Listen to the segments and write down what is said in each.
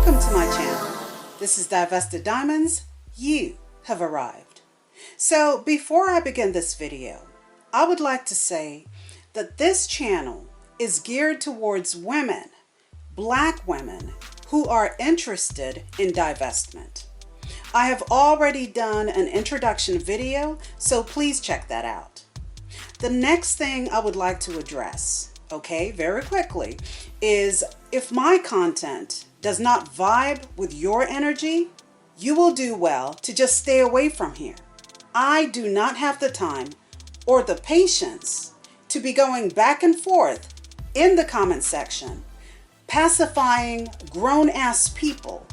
Welcome to my channel. This is Divested Diamonds. You have arrived. So before I begin this video, I would like to say that this channel is geared towards women, Black women, who are interested in divestment. I have already done an introduction video, so please check that out. The next thing I would like to address, okay, very quickly, is if my content does not vibe with your energy, you will do well to just stay away from here. I do not have the time or the patience to be going back and forth in the comment section, pacifying grown-ass people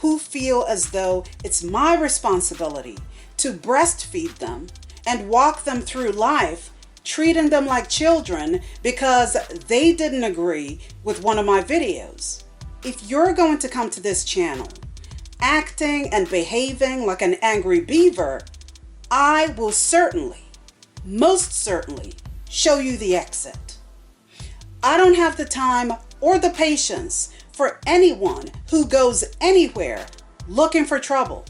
who feel as though it's my responsibility to breastfeed them and walk them through life, treating them like children because they didn't agree with one of my videos. If you're going to come to this channel acting and behaving like an angry beaver, I will certainly, most certainly, show you the exit. I don't have the time or the patience for anyone who goes anywhere looking for trouble.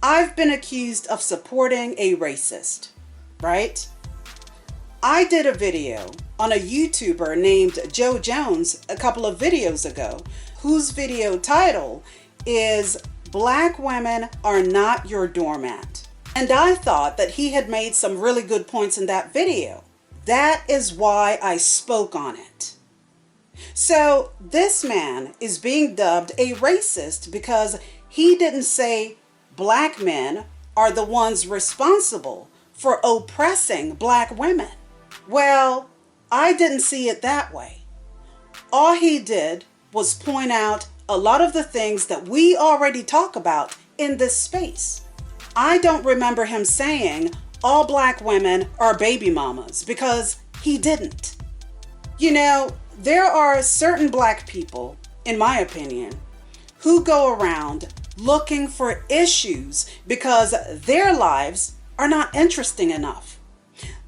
I've been accused of supporting a racist, right? I did a video on a YouTuber named Joe Jones a couple of videos ago, whose video title is Black Women Are Not Your Doormat. And I thought that he had made some really good points in that video. That is why I spoke on it. So this man is being dubbed a racist because he didn't say Black men are the ones responsible for oppressing Black women. Well, I didn't see it that way. All he did was point out a lot of the things that we already talk about in this space. I don't remember him saying all Black women are baby mamas, because he didn't. You know, there are certain Black people, in my opinion, who go around looking for issues because their lives are not interesting enough.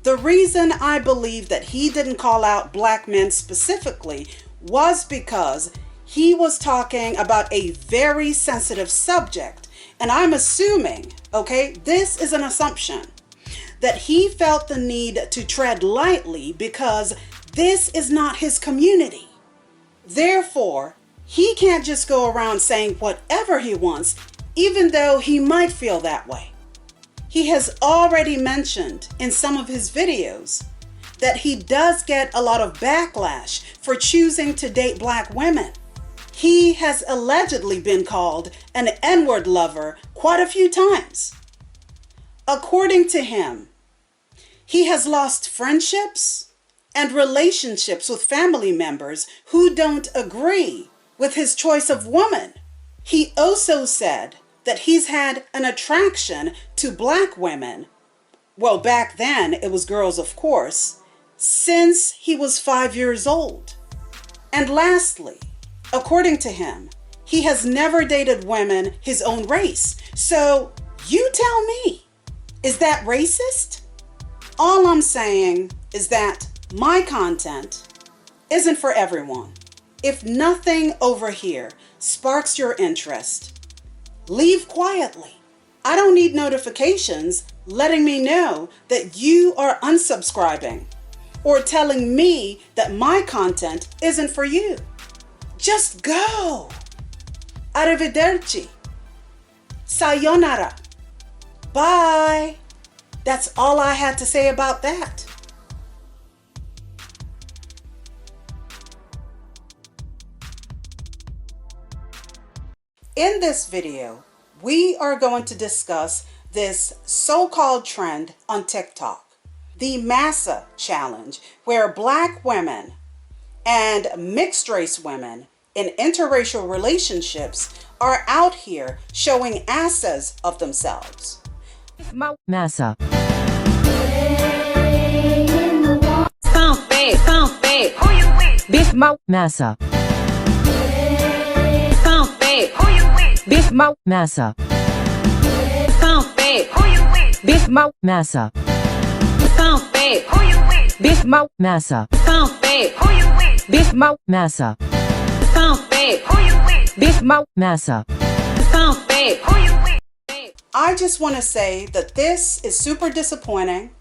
The reason I believe that he didn't call out Black men specifically was because he was talking about a very sensitive subject. And I'm assuming, okay, this is an assumption, that he felt the need to tread lightly because this is not his community. Therefore, he can't just go around saying whatever he wants, even though he might feel that way. He has already mentioned in some of his videos that he does get a lot of backlash for choosing to date Black women. He has allegedly been called an N-word lover quite a few times. According to him, he has lost friendships and relationships with family members who don't agree with his choice of woman. He also said that he's had an attraction to Black women, well, back then it was girls, of course, since he was 5 years old. And lastly, according to him, he has never dated women his own race. So you tell me, is that racist? All I'm saying is that my content isn't for everyone. If nothing over here sparks your interest, leave quietly. I don't need notifications letting me know that you are unsubscribing or telling me that my content isn't for you. Just go. Arrivederci. Sayonara. Bye. That's all I had to say about that. In this video, we are going to discuss this so-called trend on TikTok, the masa challenge, where Black women and mixed race women in interracial relationships are out here showing asses of themselves. Masa. Who you with? Bitch, masa. Who you with? Bitch, masa. Who you with? Bitch, masa. Who you with? Bitch, masa. Who you with? Bitch, masa. Who you with? Bitch, masa, Come back. Who you with? I just want to say that this is super disappointing,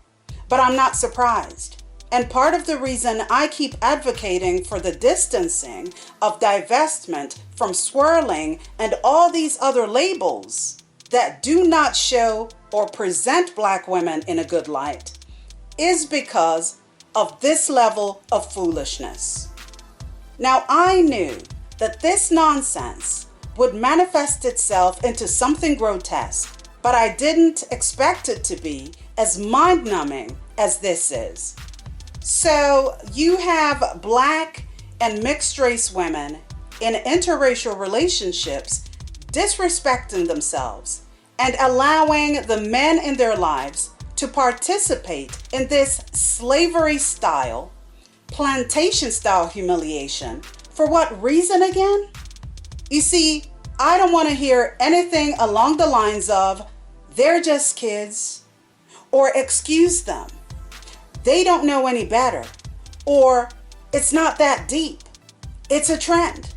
but I'm not surprised. And part of the reason I keep advocating for the distancing of divestment from swirling and all these other labels that do not show or present Black women in a good light is because of this level of foolishness. Now, I knew that this nonsense would manifest itself into something grotesque, but I didn't expect it to be as mind-numbing as this is. So you have Black and mixed race women in interracial relationships disrespecting themselves and allowing the men in their lives to participate in this slavery style, plantation style humiliation. For what reason again? You see, I don't want to hear anything along the lines of, they're just kids, or excuse them, they don't know any better, or it's not that deep, it's a trend.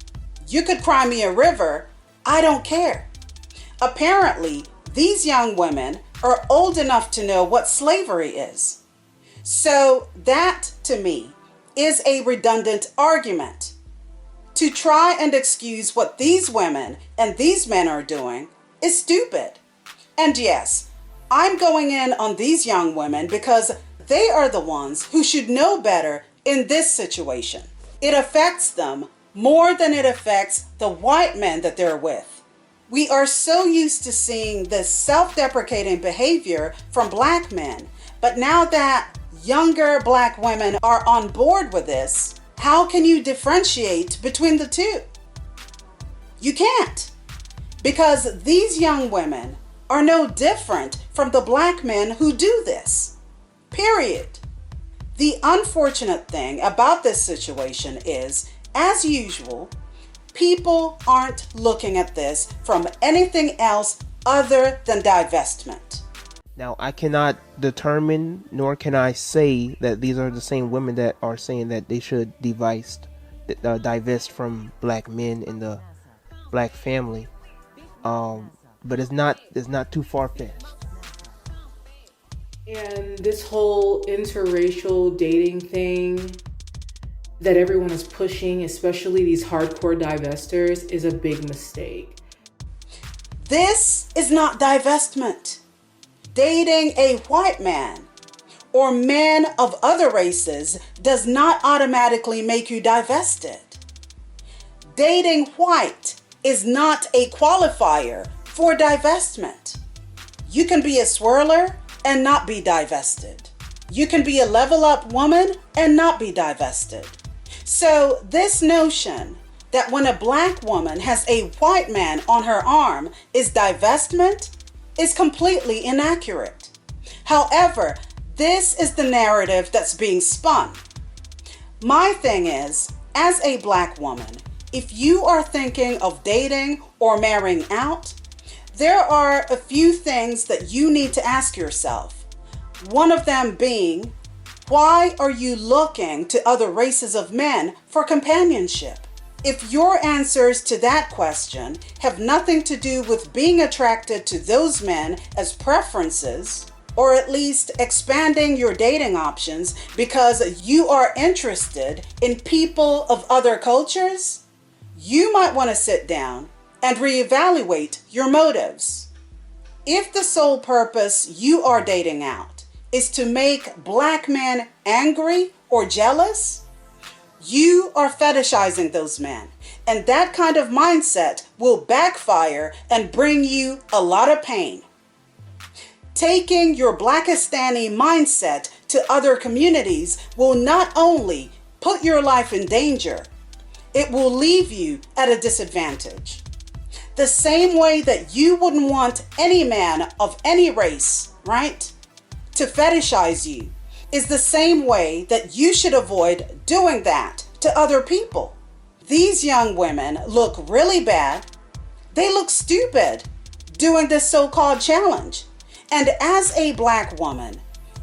You could cry me a river, I don't care. Apparently, these young women are old enough to know what slavery is. So that, to me, is a redundant argument. To try and excuse what these women and these men are doing is stupid. And yes, I'm going in on these young women because they are the ones who should know better in this situation. It affects them more than it affects the white men that they're with. We are so used to seeing this self-deprecating behavior from Black men, but now that younger Black women are on board with this, how can you differentiate between the two? You can't, because these young women are no different from the Black men who do this, period. The unfortunate thing about this situation is, as usual, people aren't looking at this from anything else other than divestment. Now, I cannot determine, nor can I say that these are the same women that are saying that they should divest from Black men in the Black family. But it's not too far-fetched. And this whole interracial dating thing that everyone is pushing, especially these hardcore divestors, is a big mistake. This is not divestment. Dating a white man or men of other races does not automatically make you divested. Dating white is not a qualifier for divestment. You can be a swirler and not be divested. You can be a level up woman and not be divested. So this notion that when a Black woman has a white man on her arm is divestment is completely inaccurate. However, this is the narrative that's being spun. My thing is, as a Black woman, if you are thinking of dating or marrying out, there are a few things that you need to ask yourself. One of them being, why are you looking to other races of men for companionship? If your answers to that question have nothing to do with being attracted to those men as preferences, or at least expanding your dating options because you are interested in people of other cultures, you might want to sit down and reevaluate your motives. If the sole purpose you are dating out is to make Black men angry or jealous, you are fetishizing those men, and that kind of mindset will backfire and bring you a lot of pain. Taking your Blackistani mindset to other communities will not only put your life in danger, it will leave you at a disadvantage. The same way that you wouldn't want any man of any race, right, to fetishize you, is the same way that you should avoid doing that to other people. These young women look really bad. They look stupid doing this so-called challenge. And as a Black woman,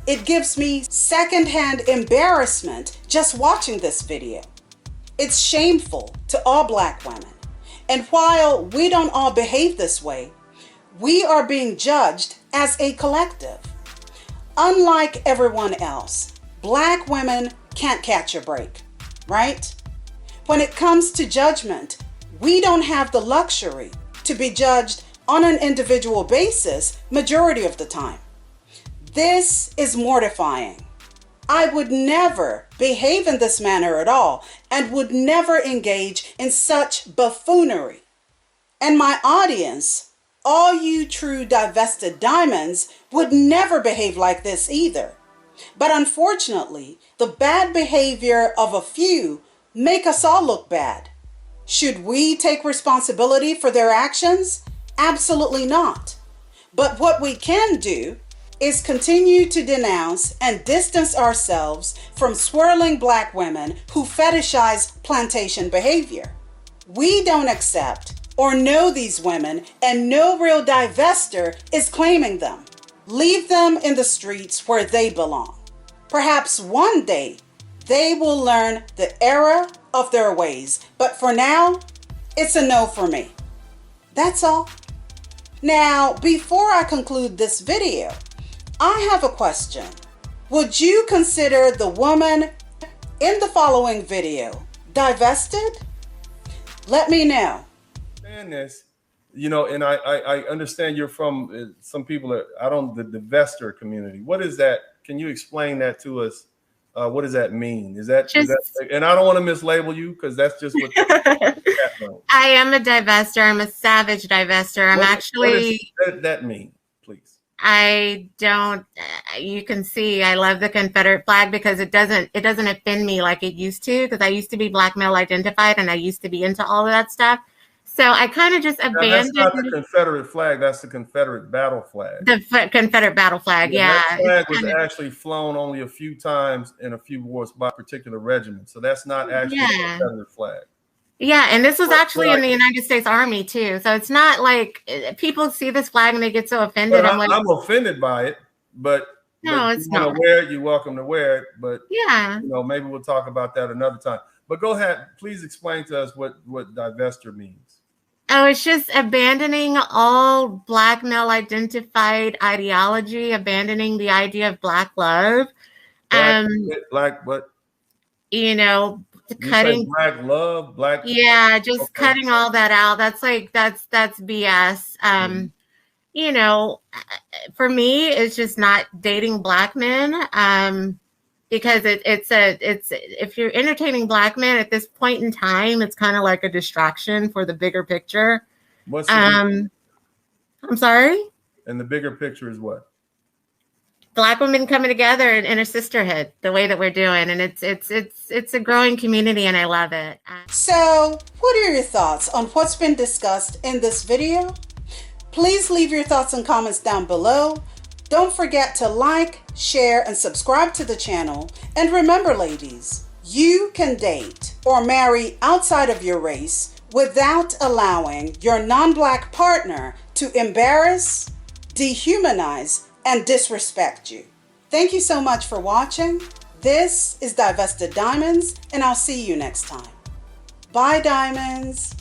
it gives me secondhand embarrassment just watching this video. It's shameful to all Black women. And while we don't all behave this way, we are being judged as a collective. Unlike everyone else, Black women can't catch a break, right? When it comes to judgment, we don't have the luxury to be judged on an individual basis majority of the time. This is mortifying. I would never behave in this manner at all and would never engage in such buffoonery. And my audience, all you true divested diamonds, would never behave like this either. But unfortunately, the bad behavior of a few make us all look bad. Should we take responsibility for their actions? Absolutely not. But what we can do is continue to denounce and distance ourselves from swirling Black women who fetishize plantation behavior. We don't accept or know these women, and no real divestor is claiming them. Leave them in the streets where they belong. Perhaps one day they will learn the error of their ways, but for now, it's a no for me. That's all. Now, before I conclude this video, I have a question. Would you consider the woman in the following video divested? Let me know. Understand this, and I understand you're from some people are out on the divestor community. What is that? Can you explain that to us? What does that mean? Is that, and I don't want to mislabel you because that's just what I am a divestor. I'm a savage divestor. What does that mean, please? I don't, you can see I love the Confederate flag because it doesn't offend me like it used to, because I used to be Black male identified and I used to be into all of that stuff. So I kind of just abandoned. That's not the Confederate flag. That's the Confederate battle flag. The Confederate battle flag, yeah. That flag was actually flown only a few times in a few wars by a particular regiment. So that's not actually a Confederate flag. Yeah, and this was actually in the United States Army too. So it's not like people see this flag and they get so offended. I'm offended by it, but no, it's not. You want to wear it, you're welcome to wear it. But yeah, maybe we'll talk about that another time. But go ahead, please explain to us what divestor means. Oh, it's just abandoning all Black male identified ideology, abandoning the idea of Black love. Black what? Cutting Black love, Black. Yeah, just cutting all that out. That's BS. For me, it's just not dating Black men. Because it's if you're entertaining Black men at this point in time, it's kind of like a distraction for the bigger picture. What's the I'm sorry? And the bigger picture is what? Black women coming together in a sisterhood, the way that we're doing, and it's a growing community, and I love it. So, what are your thoughts on what's been discussed in this video? Please leave your thoughts and comments down below. Don't forget to like, share, and subscribe to the channel. And remember, ladies, you can date or marry outside of your race without allowing your non-Black partner to embarrass, dehumanize, and disrespect you. Thank you so much for watching. This is Divested Diamonds, and I'll see you next time. Bye, diamonds.